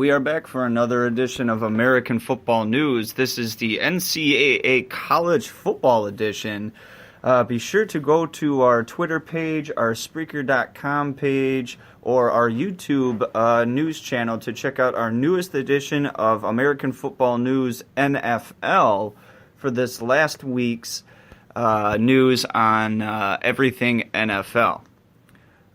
we are back for another edition of American Football News. This is the NCAA College Football Edition. Be sure to go to our Twitter page, our Spreaker.com page, or our YouTube news channel to check out our newest edition of American Football News NFL for this last week's news on everything NFL.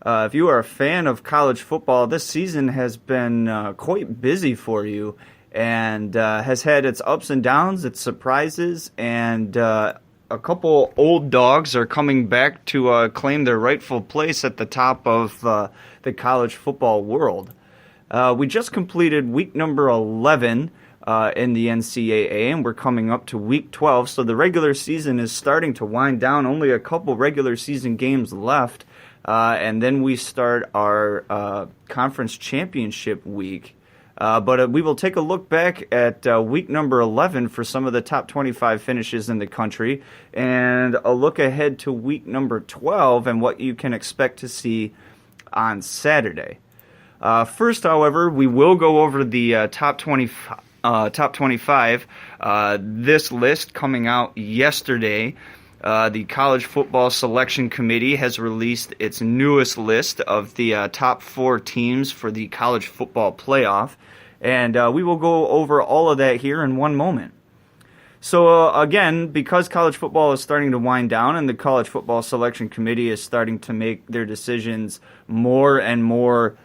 If you are a fan of college football, this season has been quite busy for you and has had its ups and downs, its surprises, and a couple old dogs are coming back to claim their rightful place at the top of the college football world. We just completed week number 11 in the NCAA, and we're coming up to week 12, so the regular season is starting to wind down. Only a couple regular season games left. And then we start our conference championship week. But we will take a look back at week number 11 for some of the top 25 finishes in the country, and a look ahead to week number 12 and what you can expect to see on Saturday. First, however, we will go over the top 25. This list coming out yesterday. The College Football Selection Committee has released its newest list of the top 4 teams for the College Football Playoff, and we will go over all of that here in one moment. So again, because college football is starting to wind down and the College Football Selection Committee is starting to make their decisions more and more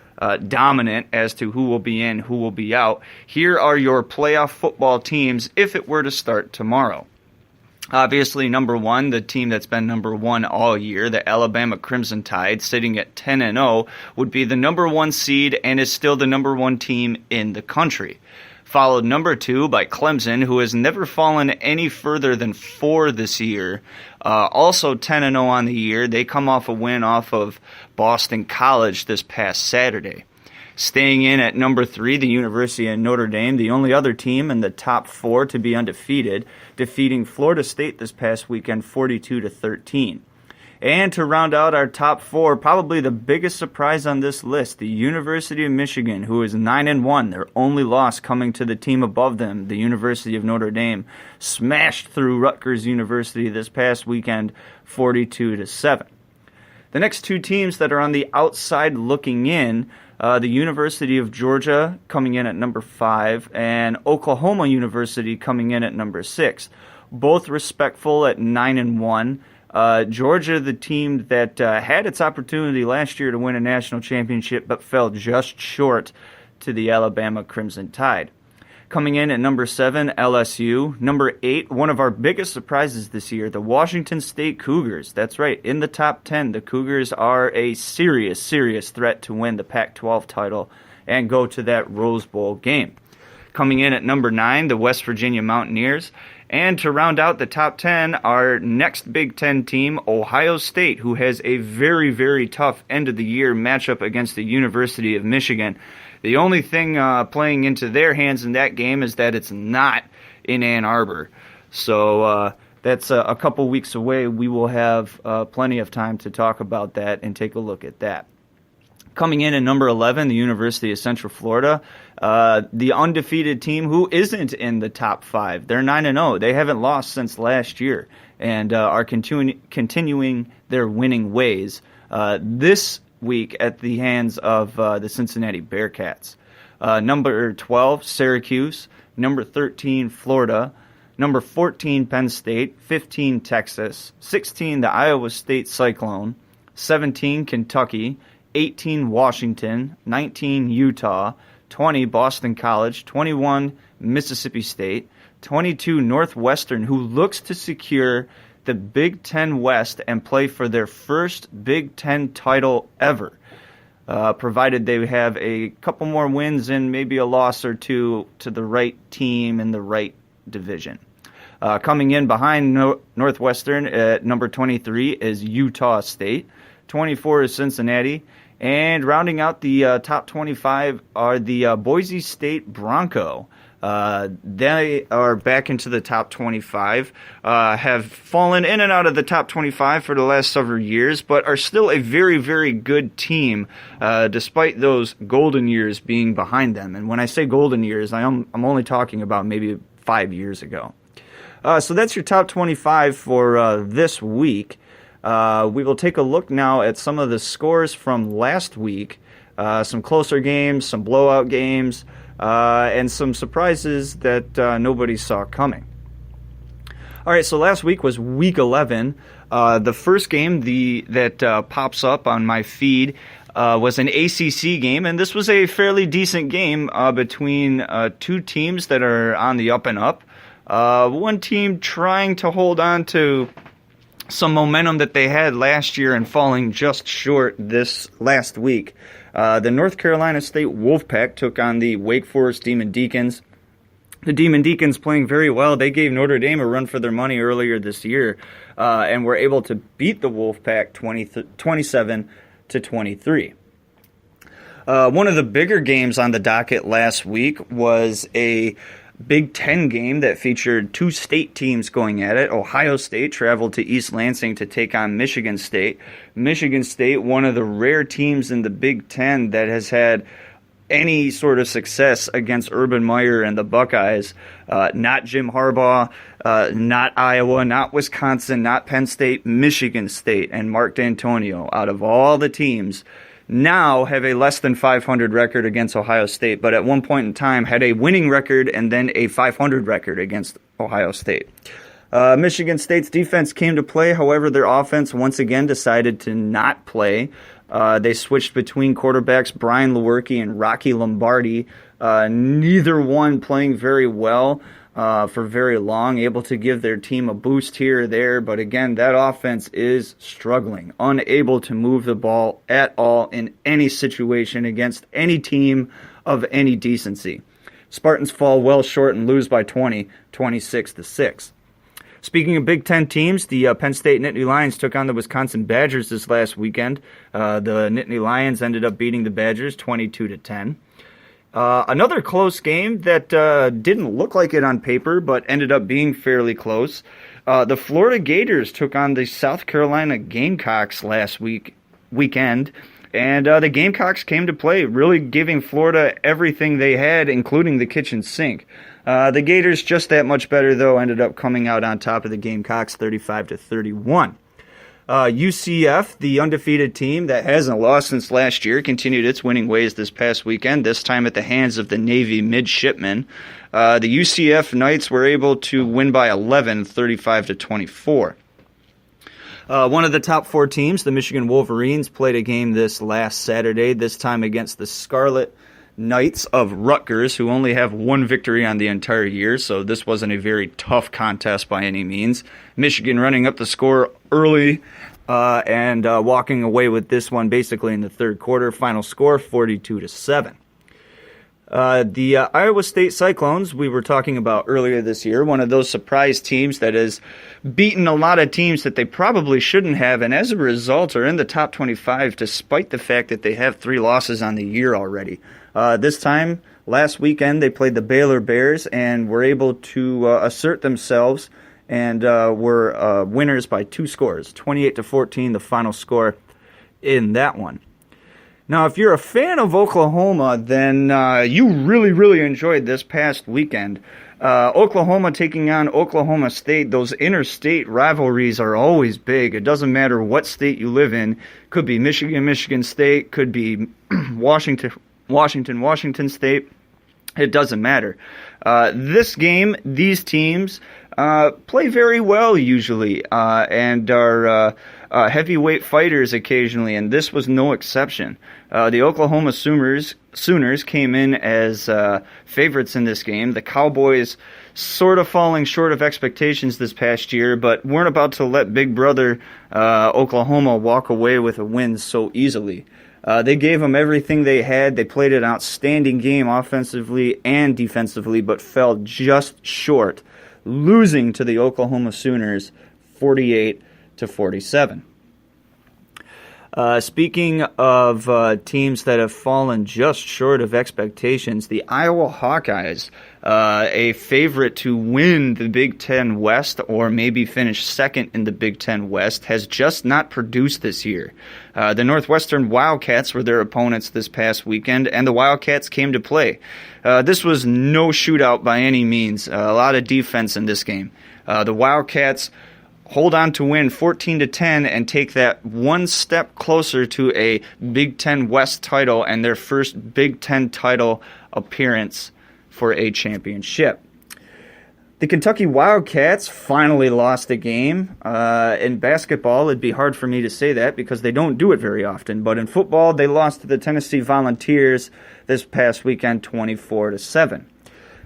dominant as to who will be in, who will be out, here are your playoff football teams if it were to start tomorrow. Obviously, number one, the team that's been number one all year, the Alabama Crimson Tide, sitting at 10-0, would be the number one seed and is still the number one team in the country. Followed number 2 by Clemson, who has never fallen any further than 4 this year. Also 10-0 on the year. They come off a win off of Boston College this past Saturday. Staying in at number 3, the University of Notre Dame, the only other team in the top 4 to be undefeated, defeating Florida State this past weekend 42-13. And to round out our top 4, probably the biggest surprise on this list, the University of Michigan, who is 9-1, their only loss coming to the team above them, the University of Notre Dame, smashed through Rutgers University this past weekend 42-7. The next 2 teams that are on the outside looking in, the University of Georgia coming in at number 5, and Oklahoma University coming in at number 6. Both respectful at 9-1. Georgia, the team that had its opportunity last year to win a national championship, but fell just short to the Alabama Crimson Tide. Coming in at number 7, LSU. Number 8, one of our biggest surprises this year, the Washington State Cougars. That's right, in the top 10, the Cougars are a serious, serious threat to win the Pac-12 title and go to that Rose Bowl game. Coming in at number 9, the West Virginia Mountaineers. And to round out the top 10, our next Big Ten team, Ohio State, who has a very, very tough end-of-the-year matchup against the University of Michigan. The only thing playing into their hands in that game is that it's not in Ann Arbor. So that's a couple weeks away. We will have plenty of time to talk about that and take a look at that. Coming in at number 11, the University of Central Florida, the undefeated team who isn't in the top 5. They're 9-0. They haven't lost since last year and are continuing their winning ways this week at the hands of the Cincinnati Bearcats. Number 12, Syracuse. Number 13, Florida. Number 14, Penn State. 15, Texas. 16, the Iowa State Cyclone. 17, Kentucky. 18, Washington. 19, Utah. 20, Boston College. 21, Mississippi State. 22, Northwestern, who looks to secure the Big Ten West and play for their first Big Ten title ever, provided they have a couple more wins and maybe a loss or two to the right team in the right division. Coming in behind Northwestern at number 23 is Utah State. 24 is Cincinnati. And rounding out the top 25 are the Boise State Bronco. They are back into the top 25, have fallen in and out of the top 25 for the last several years, but are still a very, very good team, despite those golden years being behind them. And when I say golden years, I'm only talking about maybe 5 years ago. So that's your top 25 for this week. We will take a look now at some of the scores from last week, some closer games, some blowout games, and some surprises that nobody saw coming. All right, so last week was Week 11. The first game that pops up on my feed was an ACC game, and this was a fairly decent game between two teams that are on the up and up. One team trying to hold on to some momentum that they had last year and falling just short this last week. The North Carolina State Wolfpack took on the Wake Forest Demon Deacons. The Demon Deacons playing very well. They gave Notre Dame a run for their money earlier this year and were able to beat the Wolfpack 27-23. One of the bigger games on the docket last week was a Big Ten game that featured two state teams going at it. Ohio State traveled to East Lansing to take on Michigan State. Michigan State, one of the rare teams in the Big Ten that has had any sort of success against Urban Meyer and the Buckeyes. Not Jim Harbaugh, not Iowa, not Wisconsin, not Penn State, Michigan State, and Mark D'Antonio, out of all the teams, now have a less than 500 record against Ohio State, but at one point in time had a winning record and then a 500 record against Ohio State. Michigan State's defense came to play. However, their offense once again decided to not play. They switched between quarterbacks Brian Lewerke and Rocky Lombardi, neither one playing very well for very long, able to give their team a boost here or there. But again, that offense is struggling, unable to move the ball at all in any situation against any team of any decency. Spartans fall well short and lose by 20, 26-6. Speaking of Big Ten teams, the Penn State Nittany Lions took on the Wisconsin Badgers this last weekend. The Nittany Lions ended up beating the Badgers 22-10. Another close game that didn't look like it on paper, but ended up being fairly close. The Florida Gators took on the South Carolina Gamecocks last weekend, and the Gamecocks came to play, really giving Florida everything they had, including the kitchen sink. The Gators, just that much better, though, ended up coming out on top of the Gamecocks 35-31. UCF, the undefeated team that hasn't lost since last year, continued its winning ways this past weekend, this time at the hands of the Navy midshipmen. The UCF Knights were able to win by 11, 35-24. One of the top four teams, the Michigan Wolverines, played a game this last Saturday, this time against the Scarlet Knights of Rutgers, who only have one victory on the entire year, so this wasn't a very tough contest by any means. Michigan running up the score early and walking away with this one basically in the third quarter. Final score 42-7. The Iowa State Cyclones, we were talking about earlier this year, one of those surprise teams that has beaten a lot of teams that they probably shouldn't have, and as a result are in the top 25 despite the fact that they have 3 losses on the year already. This time, last weekend, they played the Baylor Bears and were able to assert themselves and were winners by 2 scores, 28-14, the final score in that one. Now, if you're a fan of Oklahoma, then you really, really enjoyed this past weekend. Oklahoma taking on Oklahoma State. Those interstate rivalries are always big. It doesn't matter what state you live in. Could be Michigan State, could be Washington State. It doesn't matter. This game, these teams play very well usually and are heavyweight fighters occasionally, and this was no exception. The Oklahoma Sooners came in as favorites in this game. The Cowboys sort of falling short of expectations this past year, but weren't about to let Big Brother Oklahoma walk away with a win so easily. They gave them everything they had. They played an outstanding game offensively and defensively, but fell just short, losing to the Oklahoma Sooners 48-47. Speaking of teams that have fallen just short of expectations, the Iowa Hawkeyes a favorite to win the Big Ten West or maybe finish second in the Big Ten West, has just not produced this year. The Northwestern Wildcats were their opponents this past weekend, and the Wildcats came to play. This was no shootout by any means. A lot of defense in this game. The Wildcats hold on to win 14-10 and take that one step closer to a Big Ten West title and their first Big Ten title appearance for a championship. The Kentucky Wildcats finally lost a game. In basketball, it'd be hard for me to say that because they don't do it very often. But in football, they lost to the Tennessee Volunteers this past weekend, 24-7.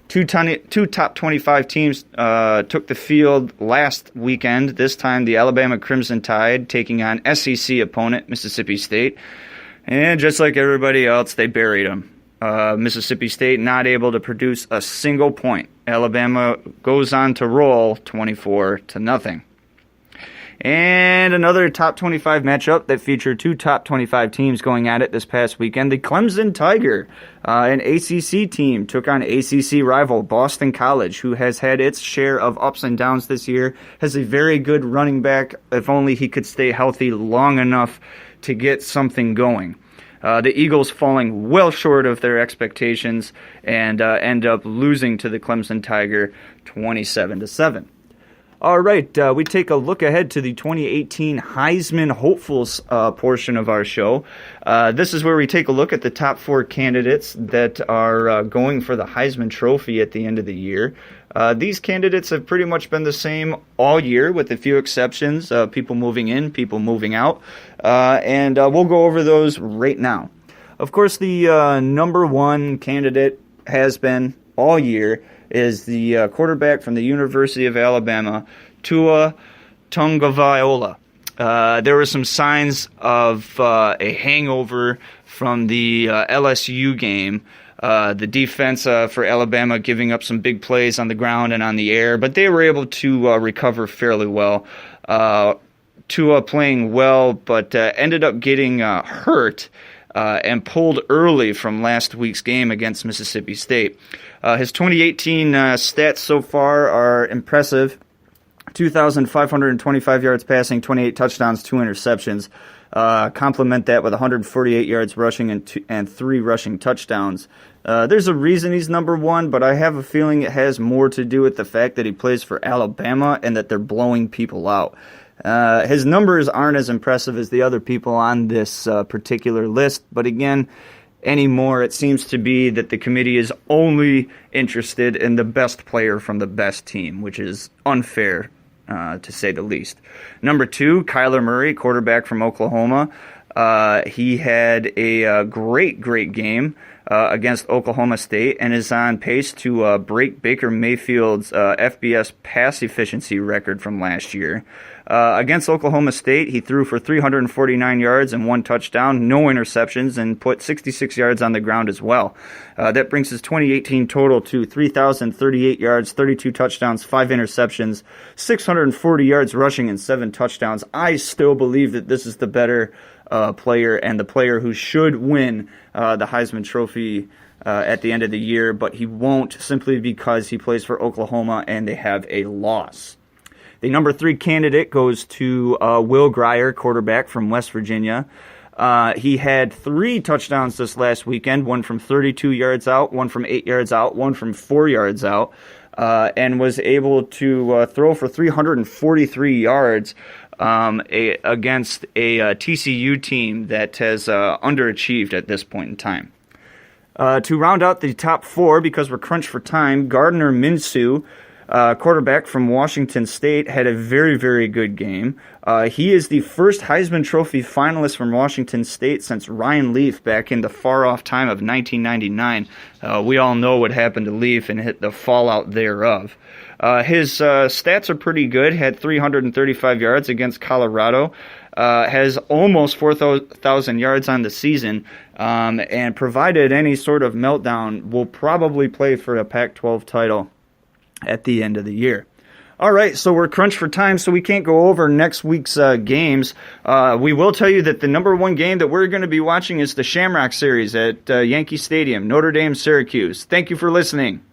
Two top 25 teams took the field last weekend. This time, the Alabama Crimson Tide taking on SEC opponent Mississippi State. And just like everybody else, they buried them. Mississippi State not able to produce a single point. Alabama goes on to roll 24-0. And another top 25 matchup that featured two top 25 teams going at it this past weekend. The Clemson Tiger, an ACC team, took on ACC rival Boston College, who has had its share of ups and downs this year, has a very good running back, if only he could stay healthy long enough to get something going. The Eagles falling well short of their expectations and end up losing to the Clemson Tiger 27-7. All right, we take a look ahead to the 2018 Heisman hopefuls portion of our show. This is where we take a look at the top 4 candidates that are going for the Heisman Trophy at the end of the year. These candidates have pretty much been the same all year, with a few exceptions, people moving in, people moving out, and we'll go over those right now. Of course, the number one candidate has been all year is the quarterback from the University of Alabama, Tua Tagovailoa. There were some signs of a hangover from the LSU game. The defense for Alabama giving up some big plays on the ground and on the air, but they were able to recover fairly well. Tua playing well, but ended up getting hurt and pulled early from last week's game against Mississippi State. His 2018 stats so far are impressive. 2,525 yards passing, 28 touchdowns, 2 interceptions. Complement that with 148 yards rushing and 3 rushing touchdowns. There's a reason he's number one, but I have a feeling it has more to do with the fact that he plays for Alabama and that they're blowing people out. His numbers aren't as impressive as the other people on this particular list, but again, anymore it seems to be that the committee is only interested in the best player from the best team, which is unfair, to say the least. Number 2, Kyler Murray, quarterback from Oklahoma. He had a great game against Oklahoma State and is on pace to break Baker Mayfield's FBS pass efficiency record from last year. Against Oklahoma State, he threw for 349 yards and 1 touchdown, no interceptions, and put 66 yards on the ground as well. That brings his 2018 total to 3,038 yards, 32 touchdowns, 5 interceptions, 640 yards rushing, and 7 touchdowns. I still believe that this is the better player and the player who should win the Heisman Trophy at the end of the year, but he won't simply because he plays for Oklahoma and they have a loss. The number 3 candidate goes to Will Grier, quarterback from West Virginia. He had 3 touchdowns this last weekend, one from 32 yards out, one from 8 yards out, one from 4 yards out, and was able to throw for 343 yards against a TCU team that has underachieved at this point in time. To round out the top 4, because we're crunched for time, Gardner Minshew, quarterback from Washington State, had a very good game. He is the first Heisman Trophy finalist from Washington State since Ryan Leaf back in the far-off time of 1999. We all know what happened to Leaf and hit the fallout thereof. His stats are pretty good. Had 335 yards against Colorado. Has almost 4,000 yards on the season. And provided any sort of meltdown, will probably play for a Pac-12 title at the end of the year. All right, so we're crunched for time, so we can't go over next week's games. We will tell you that the number 1 game that we're going to be watching is the Shamrock Series at Yankee Stadium, Notre Dame, Syracuse. Thank you for listening.